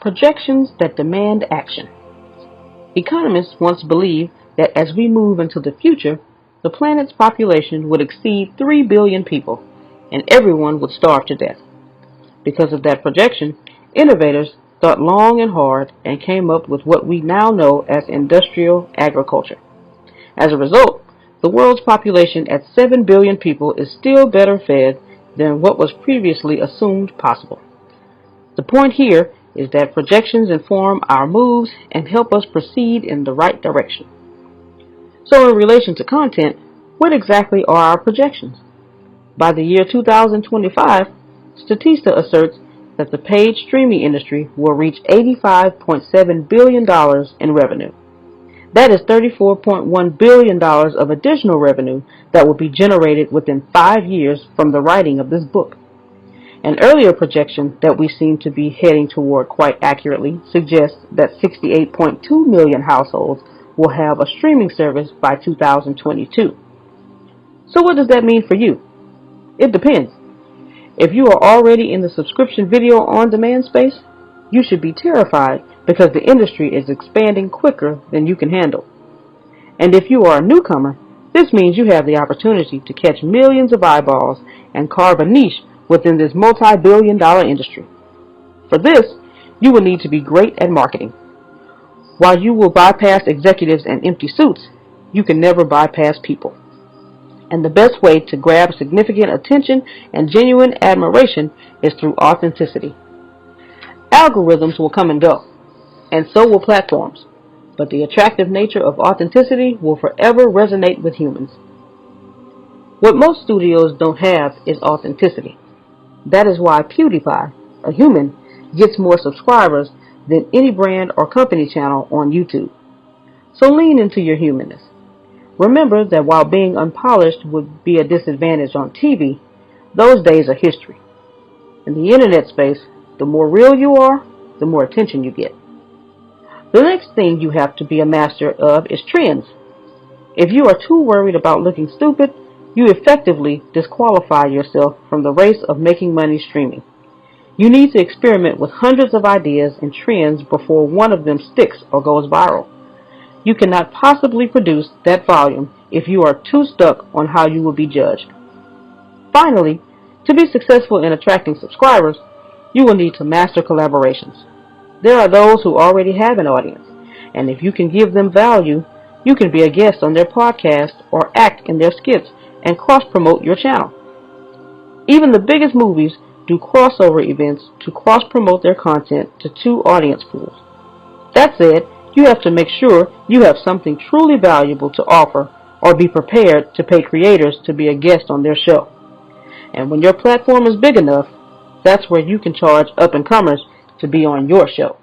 Projections that demand action. Economists once believed that as we move into the future, the planet's population would exceed 3 billion people, and everyone would starve to death. Because of that projection, innovators thought long and hard and came up with what we now know as industrial agriculture. As a result, the world's population at 7 billion people is still better fed than what was previously assumed possible. The point here is that projections inform our moves and help us proceed in the right direction. So in relation to content, what exactly are our projections? By the year 2025, Statista asserts that the paid streaming industry will reach $85.7 billion in revenue. That is $34.1 billion of additional revenue that will be generated within 5 years from the writing of this book. An earlier projection that we seem to be heading toward quite accurately suggests that 68.2 million households will have a streaming service by 2022. So what does that mean for you? It depends. If you are already in the subscription video on demand space, you should be terrified because the industry is expanding quicker than you can handle. And if you are a newcomer, this means you have the opportunity to catch millions of eyeballs and carve a niche within this multi-billion-dollar industry. For this, you will need to be great at marketing. While you will bypass executives and empty suits, you can never bypass people. And the best way to grab significant attention and genuine admiration is through authenticity. Algorithms will come and go, and so will platforms, but the attractive nature of authenticity will forever resonate with humans. What most studios don't have is authenticity. That is why PewDiePie, a human, gets more subscribers than any brand or company channel on YouTube. So lean into your humanness. Remember that while being unpolished would be a disadvantage on TV, those days are history. In the internet space, the more real you are, the more attention you get. The next thing you have to be a master of is trends. If you are too worried about looking stupid, you effectively disqualify yourself from the race of making money streaming. You need to experiment with hundreds of ideas and trends before one of them sticks or goes viral. You cannot possibly produce that volume if you are too stuck on how you will be judged. Finally, to be successful in attracting subscribers, you will need to master collaborations. There are those who already have an audience, and if you can give them value, you can be a guest on their podcast or act in their skits and cross-promote your channel. Even the biggest movies do crossover events to cross-promote their content to two audience pools. That said, you have to make sure you have something truly valuable to offer or be prepared to pay creators to be a guest on their show. And when your platform is big enough, that's where you can charge up-and-comers to be on your show.